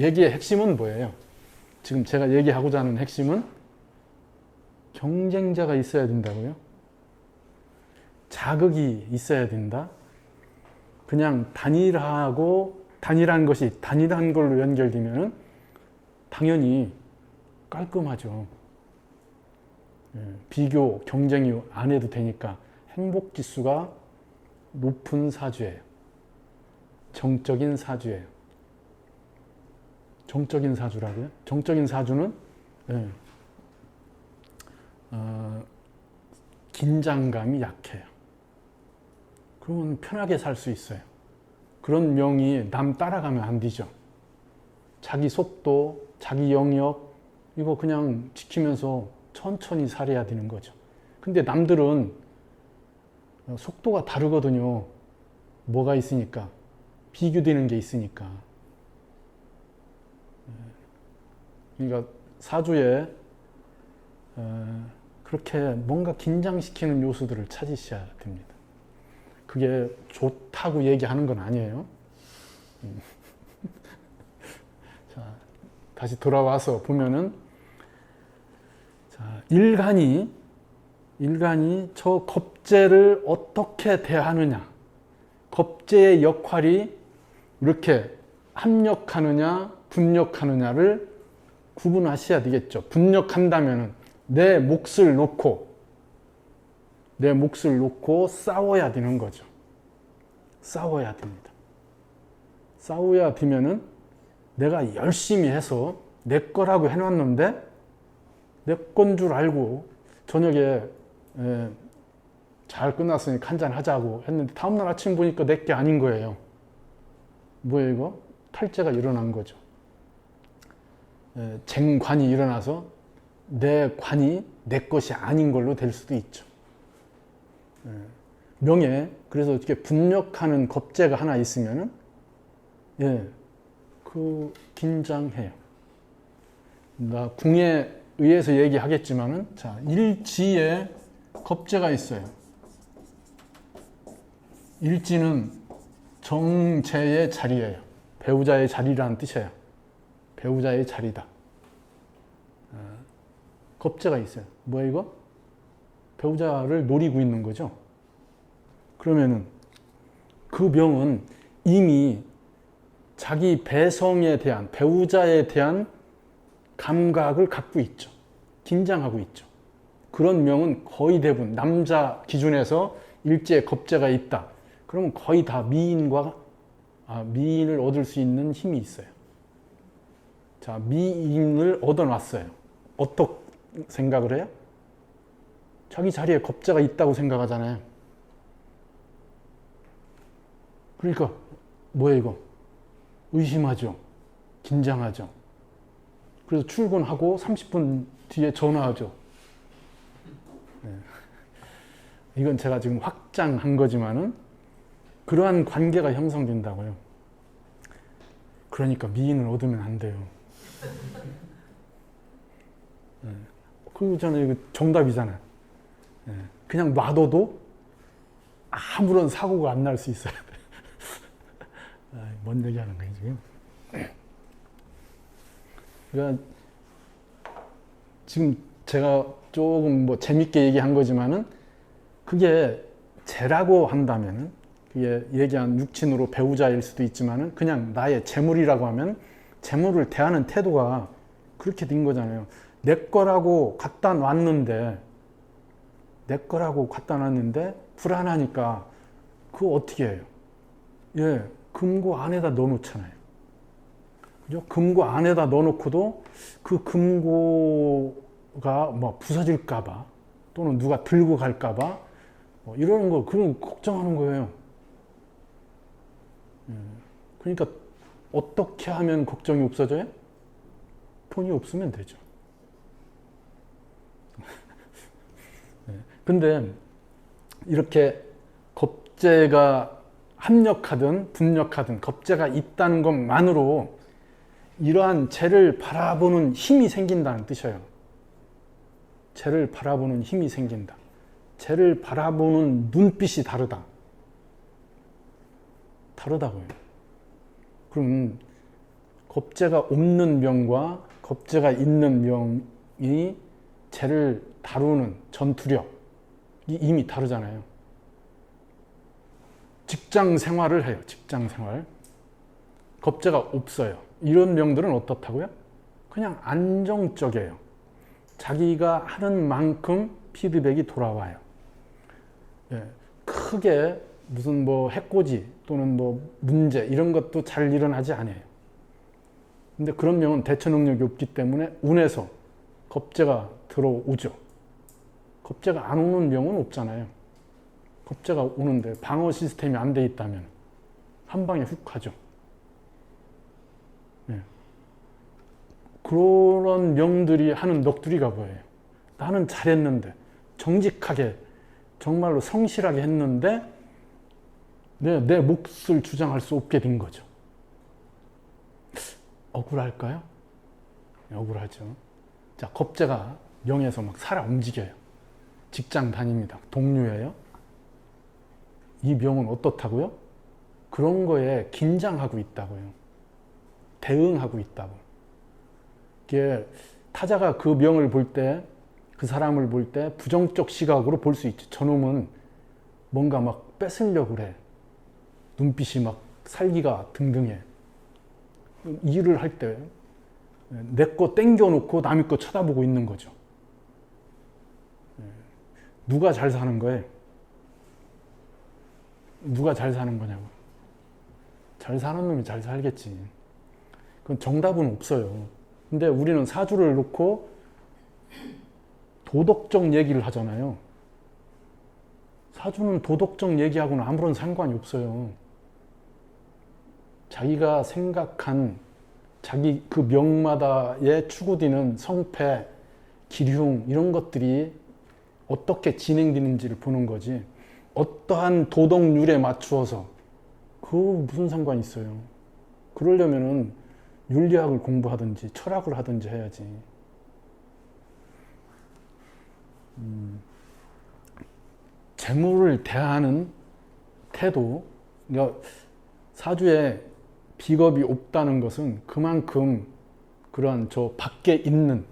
얘기의 핵심은 뭐예요? 지금 제가 얘기하고자 하는 핵심은 경쟁자가 있어야 된다고요? 자극이 있어야 된다? 그냥 단일한 것이 단일한 걸로 연결되면 당연히 깔끔하죠. 비교, 경쟁이 안 해도 되니까 행복지수가 높은 사주예요. 정적인 사주예요. 정적인 사주라고요? 정적인 사주는 긴장감이 약해요. 그러면 편하게 살 수 있어요. 그런 명이 남 따라가면 안 되죠. 자기 속도, 자기 영역 이거 그냥 지키면서 천천히 살아야 되는 거죠. 근데 남들은 속도가 다르거든요. 뭐가 있으니까? 비교되는 게 있으니까. 그러니까 사주에 그렇게 뭔가 긴장시키는 요소들을 찾으셔야 됩니다. 그게 좋다고 얘기하는 건 아니에요. 자, 다시 돌아와서 보면은 자, 일간이 저 겁재를 어떻게 대하느냐, 겁재의 역할이 이렇게 합력하느냐 분력하느냐를 구분하셔야 되겠죠. 분력한다면 내 몫을 놓고 싸워야 되는 거죠. 싸워야 됩니다. 싸워야 되면은 내가 열심히 해서 내 거라고 해놨는데 내 건 줄 알고 저녁에 잘 끝났으니까 한잔 하자고 했는데 다음날 아침 보니까 내 게 아닌 거예요. 뭐예요 이거? 탈재가 일어난 거죠. 쟁관이 일어나서 내 관이 내 것이 아닌 걸로 될 수도 있죠. 명예, 그래서 이렇게 분력하는 겁재가 하나 있으면은 그 긴장해요. 나 궁에 의해서 얘기하겠지만은 자, 일지에 겁재가 있어요. 일지는 정제의 자리예요. 배우자의 자리라는 뜻이에요. 배우자의 자리다. 겁재가 있어요. 뭐야 이거? 배우자를 노리고 있는 거죠. 그러면은 그 명은 이미 자기 배성에 대한, 배우자에 대한 감각을 갖고 있죠. 긴장하고 있죠. 그런 명은 거의 대부분 남자 기준에서 일지에 겁재가 있다. 그러면 거의 다 미인을 얻을 수 있는 힘이 있어요. 자, 미인을 얻어놨어요. 어떻게 생각을 해요? 자기 자리에 겁재가 있다고 생각하잖아요. 그러니까 뭐예요 이거? 의심하죠. 긴장하죠. 그래서 출근하고 30분 뒤에 전화하죠. 이건 제가 지금 확장한 거지만은 그러한 관계가 형성된다고요. 그러니까 미인을 얻으면 안 돼요. 그잖아요. 이거 정답이잖아요. 그냥 놔둬도 아무런 사고가 안 날 수 있어요. 뭔 얘기하는 거예요 지금? 그러니까 지금 제가 조금 뭐 재밌게 얘기한 거지만은 그게 재라고 한다면은 그게 얘기한 육친으로 배우자일 수도 있지만은 그냥 나의 재물이라고 하면 재물을 대하는 태도가 그렇게 된 거잖아요. 내 거라고 갖다 놨는데 불안하니까 그거 어떻게 해요? 금고 안에다 넣어놓잖아요. 그죠? 금고 안에다 넣어놓고도 그 금고가 뭐 부서질까봐 또는 누가 들고 갈까봐 이러는 거, 그런 걱정하는 거예요. 그러니까 어떻게 하면 걱정이 없어져요? 돈이 없으면 되죠. 근데 이렇게 겁재가 합력하든 분력하든 겁재가 있다는 것만으로 이러한 재를 바라보는 힘이 생긴다는 뜻이에요. 재를 바라보는 힘이 생긴다. 재를 바라보는 눈빛이 다르다고요. 그럼 겁재가 없는 명과 겁재가 있는 명이 재를 다루는 전투력이 이미 다르잖아요. 직장 생활을 해요. 직장 생활. 겁재가 없어요. 이런 명들은 어떻다고요? 그냥 안정적이에요. 자기가 하는 만큼 피드백이 돌아와요. 예, 크게 무슨 뭐 해코지 또는 뭐 문제 이런 것도 잘 일어나지 않아요. 근데 그런 명은 대처 능력이 없기 때문에 운에서 겁재가 들어오죠. 겁재가 안 오는 명은 없잖아요. 겁재가 오는데 방어 시스템이 안 돼 있다면 한 방에 훅 가죠. 네. 그런 명들이 하는 넋두리가 뭐예요? 나는 잘했는데, 정직하게 정말로 성실하게 했는데 내 몫을 주장할 수 없게 된 거죠. 억울할까요? 네, 억울하죠. 자, 겁재가 명에서 막 살아 움직여요. 직장 다닙니다. 동료예요. 이 명은 어떻다고요? 그런 거에 긴장하고 있다고요. 대응하고 있다고. 이게 타자가 그 명을 볼 때, 그 사람을 볼 때 부정적 시각으로 볼 수 있죠. 저놈은 뭔가 막 뺏으려고 그래. 눈빛이 막 살기가 등등해. 일을 할 때 내 거 땡겨놓고 남의 거 쳐다보고 있는 거죠. 누가 잘 사는 거예요? 누가 잘 사는 거냐고. 잘 사는 놈이 잘 살겠지. 그건 정답은 없어요. 근데 우리는 사주를 놓고 도덕적 얘기를 하잖아요. 사주는 도덕적 얘기하고는 아무런 상관이 없어요. 자기가 생각한 자기 그 명마다에 추구되는 성패, 기륭 이런 것들이 어떻게 진행되는지를 보는 거지. 어떠한 도덕률에 맞추어서 그거 무슨 상관이 있어요. 그러려면은 윤리학을 공부하든지 철학을 하든지 해야지. 재물을 대하는 태도, 그러니까 사주에 비겁이 없다는 것은 그만큼 그러한 저 밖에 있는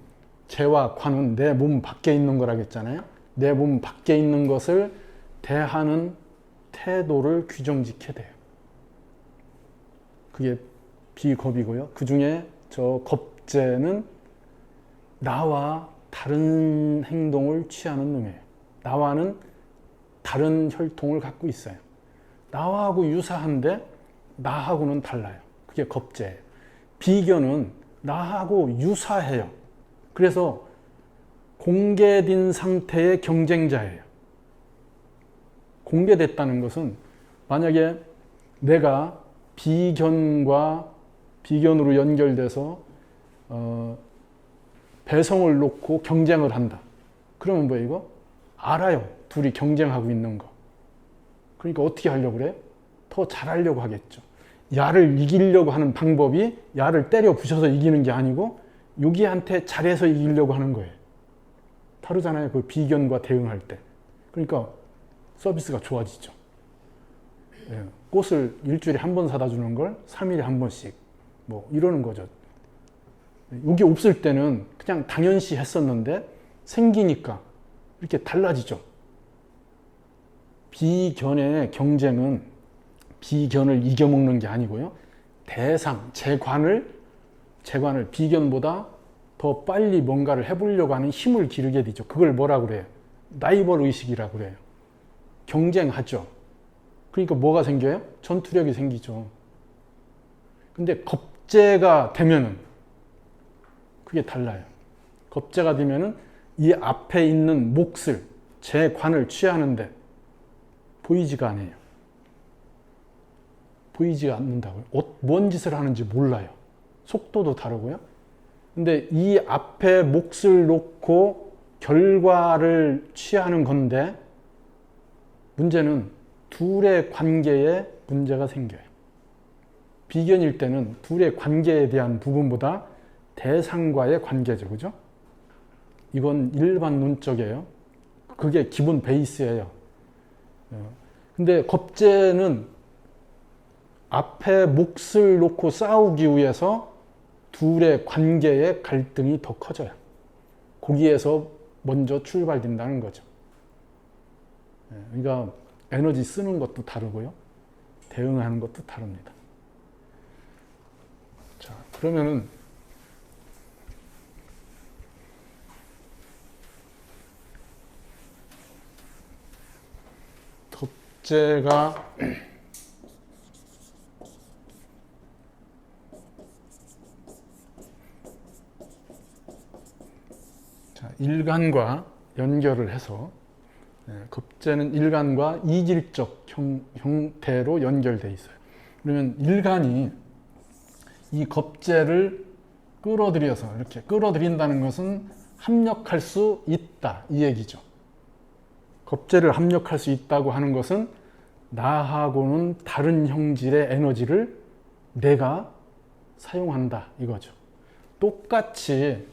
재와 관은 내 몸 밖에 있는 거라겠잖아요. 내 몸 밖에 있는 것을 대하는 태도를 규정짓게 돼요. 그게 비겁이고요. 그 중에 저 겁재는 나와 다른 행동을 취하는 놈이에요. 나와는 다른 혈통을 갖고 있어요. 나하고 유사한데 나하고는 달라요. 그게 겁재예요. 비견은 나하고 유사해요. 그래서 공개된 상태의 경쟁자예요. 공개됐다는 것은 만약에 내가 비견과 비견으로 연결돼서 배성을 놓고 경쟁을 한다. 그러면 뭐 이거? 알아요. 둘이 경쟁하고 있는 거. 그러니까 어떻게 하려고 그래? 더 잘하려고 하겠죠. 야를 이기려고 하는 방법이 야를 때려 부셔서 이기는 게 아니고 여기한테 잘해서 이기려고 하는 거예요. 다르잖아요. 그 비견과 대응할 때. 그러니까 서비스가 좋아지죠. 예, 꽃을 일주일에 한 번 사다 주는 걸 3일에 한 번씩 뭐 이러는 거죠. 여기 없을 때는 그냥 당연시 했었는데 생기니까 이렇게 달라지죠. 비견의 경쟁은 비견을 이겨먹는 게 아니고요. 대상, 재관을 비견보다 더 빨리 뭔가를 해보려고 하는 힘을 기르게 되죠. 그걸 뭐라고 그래요? 라이벌 의식이라고 그래요. 경쟁하죠. 그러니까 뭐가 생겨요? 전투력이 생기죠. 근데 겁재가 되면은 그게 달라요. 겁재가 되면은 이 앞에 있는 몫을, 재관을 취하는데 보이지가 않아요. 보이지가 않는다고요. 뭔 짓을 하는지 몰라요. 속도도 다르고요. 근데 이 앞에 몫을 놓고 결과를 취하는 건데 문제는 둘의 관계에 문제가 생겨요. 비견일 때는 둘의 관계에 대한 부분보다 대상과의 관계죠. 그죠? 이건 일반 논적이에요. 그게 기본 베이스예요. 근데 겁재는 앞에 몫을 놓고 싸우기 위해서 둘의 관계의 갈등이 더 커져요. 거기에서 먼저 출발된다는 거죠. 그러니까 에너지 쓰는 것도 다르고요. 대응하는 것도 다릅니다. 자, 그러면은 겁재가 자, 일간과 연결을 해서 겁재는 일간과 이질적 형태로 연결되어 있어요. 그러면 일간이 이 겁재를 끌어들여서 이렇게 끌어들인다는 것은 합력할 수 있다 이 얘기죠. 겁재를 합력할 수 있다고 하는 것은 나하고는 다른 형질의 에너지를 내가 사용한다 이거죠. 똑같이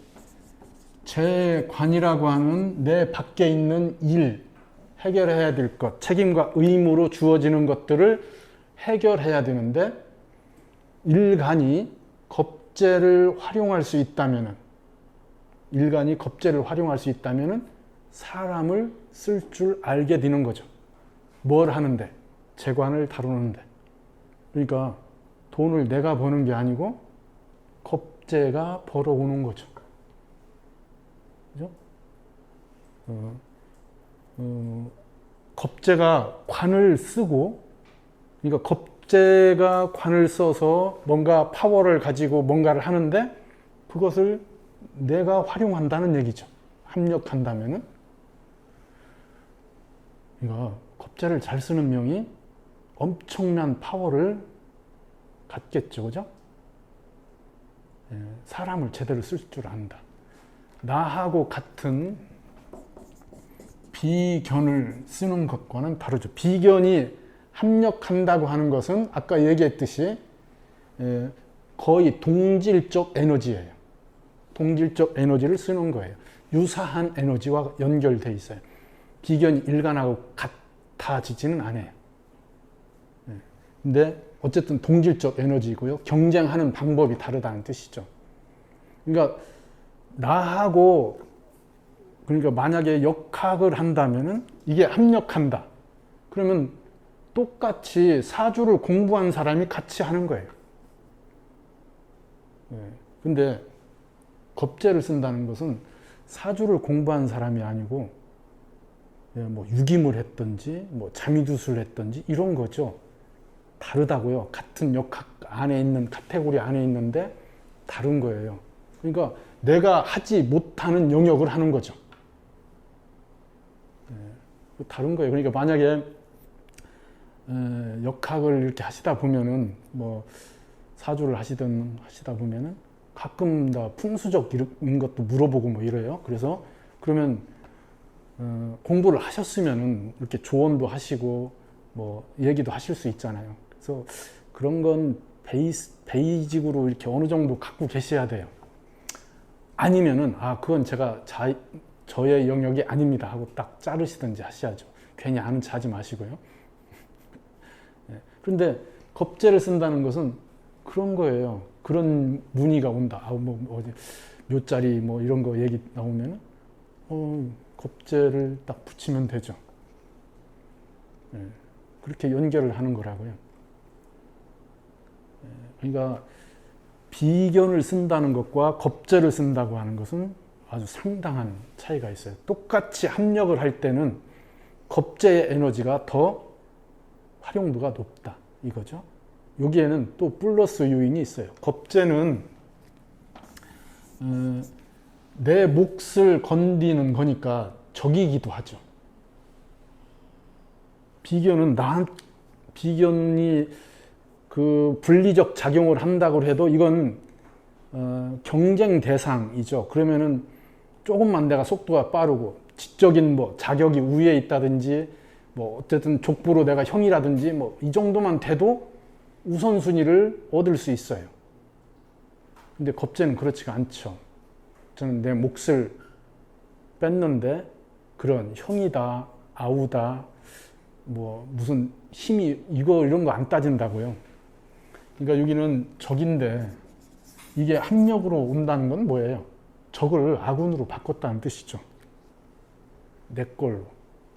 제 관이라고 하는 내 밖에 있는 일, 해결해야 될 것, 책임과 의무로 주어지는 것들을 해결해야 되는데 일간이 겁재를 활용할 수 있다면은 사람을 쓸 줄 알게 되는 거죠. 뭘 하는데? 재관을 다루는데. 그러니까 돈을 내가 버는 게 아니고 겁재가 벌어오는 거죠. 그죠? 겁재가 관을 쓰고, 그러니까 겁재가 관을 써서 뭔가 파워를 가지고 뭔가를 하는데 그것을 내가 활용한다는 얘기죠. 합력한다면은. 그러니까 겁재를 잘 쓰는 명이 엄청난 파워를 갖겠죠. 그죠? 사람을 제대로 쓸 줄 안다. 나하고 같은 비견을 쓰는 것과는 다르죠. 비견이 합력한다고 하는 것은 아까 얘기했듯이 거의 동질적 에너지예요. 동질적 에너지를 쓰는 거예요. 유사한 에너지와 연결되어 있어요. 비견이 일간하고 같아지지는 않아요. 근데 어쨌든 동질적 에너지고요. 경쟁하는 방법이 다르다는 뜻이죠. 그러니까 나하고 그러니까 만약에 역학을 한다면은 이게 합력한다. 그러면 똑같이 사주를 공부한 사람이 같이 하는 거예요. 근데 겁재를 쓴다는 것은 사주를 공부한 사람이 아니고 뭐 유기물 했든지 뭐 장위두술 했든지 이런 거죠. 다르다고요. 같은 역학 안에 있는 카테고리 안에 있는데 다른 거예요. 그러니까 내가 하지 못하는 영역을 하는 거죠. 다른 거예요. 그러니까 만약에 역학을 이렇게 하시다 보면은 뭐 사주를 하시다 보면은 가끔 다 풍수적인 것도 물어보고 뭐 이래요. 그래서 그러면 공부를 하셨으면은 이렇게 조언도 하시고 뭐 얘기도 하실 수 있잖아요. 그래서 그런 건 베이직으로 이렇게 어느 정도 갖고 계셔야 돼요. 아니면은 그건 제가 저의 영역이 아닙니다 하고 딱 자르시든지 하셔야죠. 괜히 아는 체 하지 마시고요. 그런데 겁재를 쓴다는 것은 그런 거예요. 그런 문의가 온다. 어디 묘자리 뭐 이런 거 얘기 나오면은 겁재를 딱 붙이면 되죠. 그렇게 연결을 하는 거라고요. 그러니까 비견을 쓴다는 것과 겁재를 쓴다고 하는 것은 아주 상당한 차이가 있어요. 똑같이 합력을 할 때는 겁재의 에너지가 더 활용도가 높다 이거죠. 여기에는 또 플러스 요인이 있어요. 겁재는 내 몫을 건드리는 거니까 적이기도 하죠. 비견이 그 분리적 작용을 한다고 해도 이건 경쟁 대상이죠. 그러면은 조금만 내가 속도가 빠르고 지적인 뭐 자격이 우위에 있다든지 뭐 어쨌든 족보로 내가 형이라든지 뭐 이 정도만 돼도 우선순위를 얻을 수 있어요. 근데 겁재는 그렇지가 않죠. 저는 내 몫을 뺐는데 그런 형이다, 아우다, 뭐 무슨 힘이 이런 거 안 따진다고요. 그러니까 여기는 적인데 이게 합력으로 온다는 건 뭐예요? 적을 아군으로 바꿨다는 뜻이죠. 내 걸로,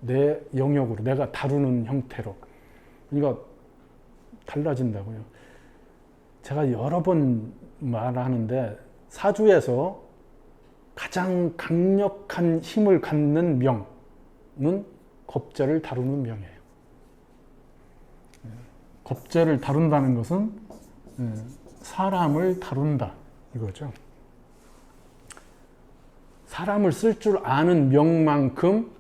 내 영역으로, 내가 다루는 형태로. 그러니까 달라진다고요. 제가 여러 번 말하는데 사주에서 가장 강력한 힘을 갖는 명은 겁재를 다루는 명이에요. 겁재를 다룬다는 것은 사람을 다룬다 이거죠. 사람을 쓸 줄 아는 명만큼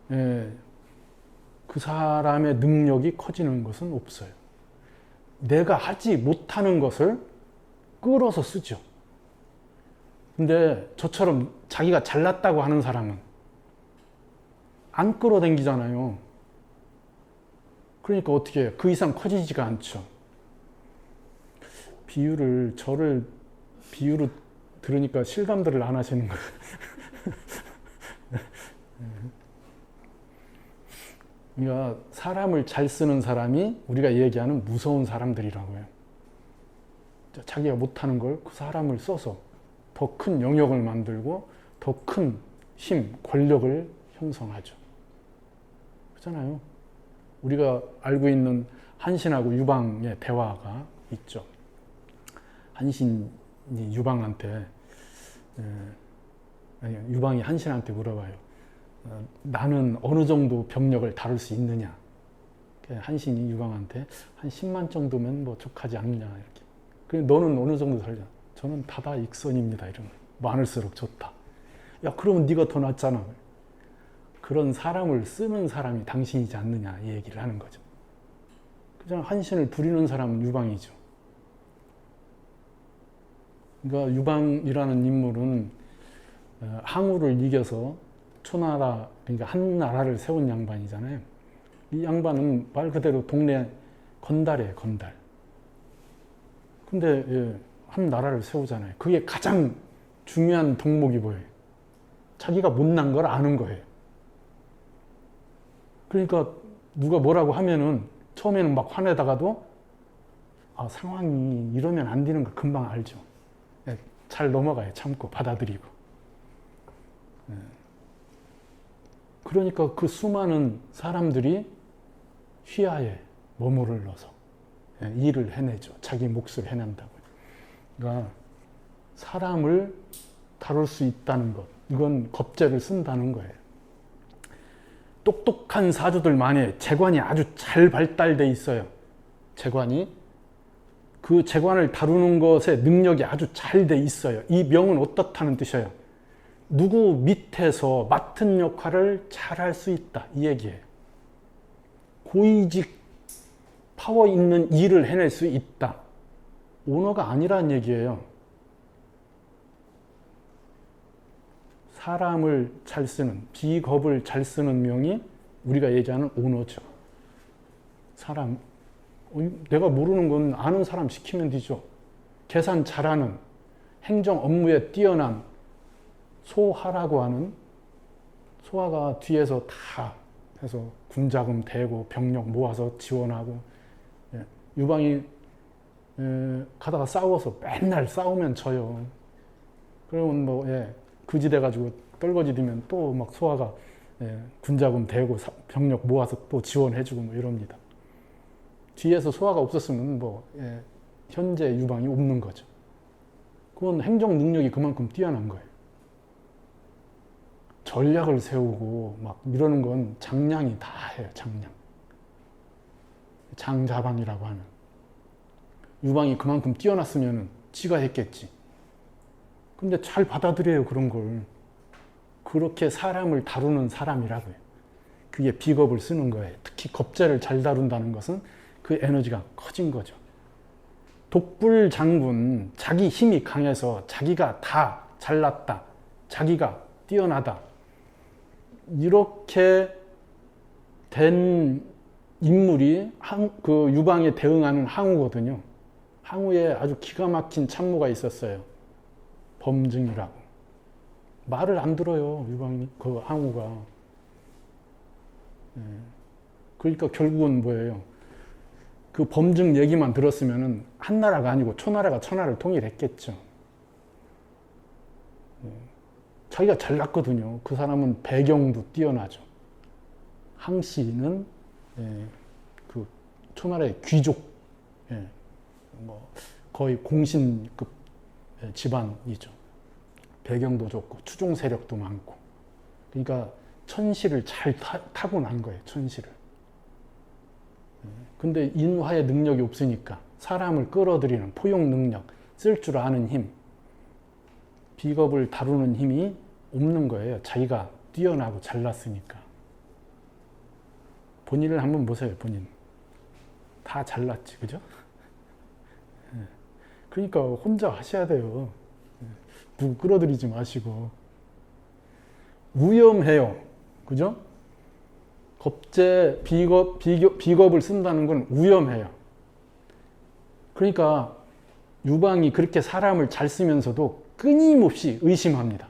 그 사람의 능력이 커지는 것은 없어요. 내가 하지 못하는 것을 끌어서 쓰죠. 근데 저처럼 자기가 잘났다고 하는 사람은 안 끌어당기잖아요. 그러니까 어떻게 해요? 그 이상 커지지가 않죠. 저를 비유로 들으니까 실감들을 안 하시는 거예요. 그러니까 사람을 잘 쓰는 사람이 우리가 얘기하는 무서운 사람들이라고요. 자기가 못하는 걸 그 사람을 써서 더 큰 영역을 만들고 더 큰 힘, 권력을 형성하죠. 그렇잖아요. 우리가 알고 있는 한신하고 유방의 대화가 있죠. 한신이 유방한테, 유방이 한신한테 물어봐요. 나는 어느 정도 병력을 다룰 수 있느냐. 한신이 유방한테 한 10만 정도면 뭐 족하지 않느냐. 이렇게. 그래, 너는 어느 정도 살냐. 저는 다다익선입니다. 이런 거. 많을수록 좋다. 야, 그러면 네가 더 낫잖아. 그런 사람을 쓰는 사람이 당신이지 않느냐 이 얘기를 하는 거죠. 그냥 한신을 부리는 사람은 유방이죠. 그러니까 유방이라는 인물은 항우를 이겨서 초나라, 그러니까 한 나라를 세운 양반이잖아요. 이 양반은 말 그대로 동네 건달이에요, 건달. 근데 한 나라를 세우잖아요. 그게 가장 중요한 덕목이 뭐예요? 자기가 못난 걸 아는 거예요. 그러니까 누가 뭐라고 하면은 처음에는 막 화내다가도 상황이 이러면 안 되는 거 금방 알죠. 잘 넘어가요. 참고 받아들이고. 그러니까 그 수많은 사람들이 휘하에 머무를 넣어서 일을 해내죠. 자기 몫을 해낸다고요. 그러니까 사람을 다룰 수 있다는 것, 이건 겁재를 쓴다는 거예요. 똑똑한 사주들만의 재관이 아주 잘 발달돼 있어요. 재관이. 그 재관을 다루는 것에 능력이 아주 잘 돼 있어요. 이 명은 어떻다는 뜻이에요? 누구 밑에서 맡은 역할을 잘 할 수 있다. 이 얘기예요. 고위직 파워 있는 일을 해낼 수 있다. 오너가 아니라는 얘기예요. 사람을 잘 쓰는, 비겁을 잘 쓰는 명이 우리가 얘기하는 오너죠. 사람, 내가 모르는 건 아는 사람 시키면 되죠. 계산 잘하는, 행정 업무에 뛰어난 소하라고 하는, 소하가 뒤에서 다 해서 군자금 대고 병력 모아서 지원하고, 유방이 가다가 싸워서 맨날 싸우면 져요. 그러면 뭐 그지돼가지고 떨거지되면 또 막 소아가 군자금 대고 병력 모아서 또 지원해주고 뭐 이럽니다. 뒤에서 소아가 없었으면 뭐 현재 유방이 없는 거죠. 그건 행정 능력이 그만큼 뛰어난 거예요. 전략을 세우고 막 이러는 건 장량이 다 해요. 장량. 장자방이라고 하는. 유방이 그만큼 뛰어났으면 지가 했겠지. 근데 잘 받아들여요, 그런 걸. 그렇게 사람을 다루는 사람이라고요. 그게 비겁을 쓰는 거예요. 특히 겁재를 잘 다룬다는 것은 그 에너지가 커진 거죠. 독불 장군, 자기 힘이 강해서 자기가 다 잘났다. 자기가 뛰어나다. 이렇게 된 인물이 그 유방에 대응하는 항우거든요. 항우에 아주 기가 막힌 참모가 있었어요. 범증이라고. 말을 안 들어요, 유방이, 그 항우가. 그러니까 결국은 뭐예요? 그 범증 얘기만 들었으면은 한나라가 아니고 초나라가 천하를 통일했겠죠. 자기가 잘났거든요. 그 사람은 배경도 뛰어나죠. 항씨는 그 초나라의 귀족, 뭐 거의 공신급 집안이죠. 배경도 좋고 추종 세력도 많고. 그러니까 천시를 잘 타고난 거예요. 천시를. 근데 인화의 능력이 없으니까 사람을 끌어들이는 포용 능력, 쓸 줄 아는 힘, 비겁을 다루는 힘이 없는 거예요. 자기가 뛰어나고 잘났으니까. 본인을 한번 보세요. 본인. 다 잘났지. 그죠? 그러니까 혼자 하셔야 돼요. 누구 끌어들이지 마시고. 위험해요. 그죠? 겁제, 비겁을 쓴다는 건 위험해요. 그러니까 유방이 그렇게 사람을 잘 쓰면서도 끊임없이 의심합니다.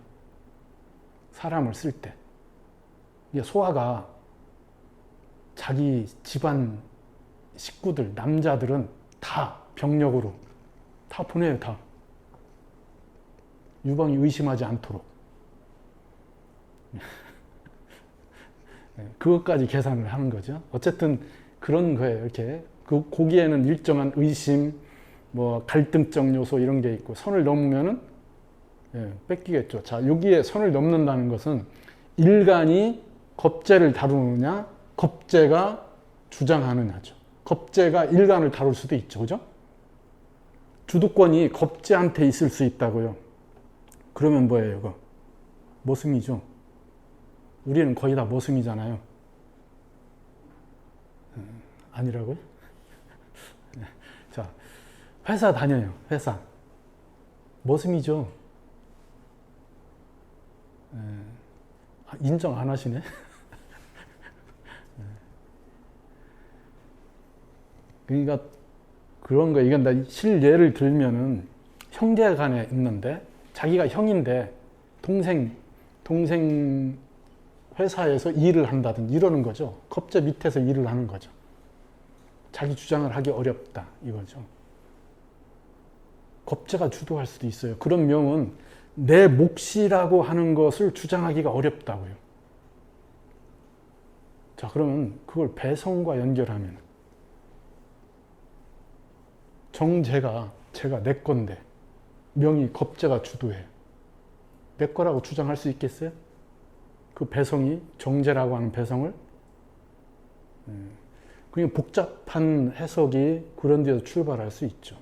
사람을 쓸 때. 소아가 자기 집안 식구들, 남자들은 다 병력으로 다 보내요, 다. 유방이 의심하지 않도록. 그것까지 계산을 하는 거죠. 어쨌든 그런 거예요. 이렇게 거기에는 일정한 의심, 뭐 갈등적 요소 이런 게 있고 선을 넘으면은 뺏기겠죠. 자, 여기에 선을 넘는다는 것은 일간이 겁제를 다루느냐, 겁제가 주장하느냐죠. 겁제가 일간을 다룰 수도 있죠, 그죠? 주도권이 겁제한테 있을 수 있다고요. 그러면 뭐예요, 이거? 모승이죠. 우리는 거의 다 모승이잖아요. 아니라고요? 자, 회사 다녀요. 회사. 모승이죠. 인정 안 하시네. 그러니까 그런 거, 이건 나 실예를 들면은 형제 간에 있는데 자기가 형인데 동생 회사에서 일을 한다든지 이러는 거죠. 겁제 밑에서 일을 하는 거죠. 자기 주장을 하기 어렵다 이거죠. 겁제가 주도할 수도 있어요. 그런 명은 내 몫이라고 하는 것을 주장하기가 어렵다고요. 자, 그러면 그걸 배성과 연결하면 제가 내 건데 명이 겁제가 주도해요. 내 거라고 주장할 수 있겠어요? 그 배성이 정제라고 하는 배성을 그냥 복잡한 해석이 그런 데서 출발할 수 있죠.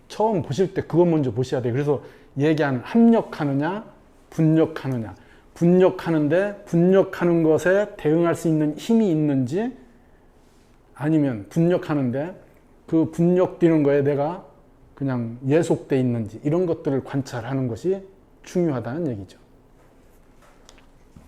처음 보실 때 그것 먼저 보셔야 돼요. 그래서 얘기하는 합력하느냐 분력하느냐, 분력하는데 분력하는 것에 대응할 수 있는 힘이 있는지, 아니면 분력하는데 그 분력되는 거에 내가 그냥 예속돼 있는지, 이런 것들을 관찰하는 것이 중요하다는 얘기죠.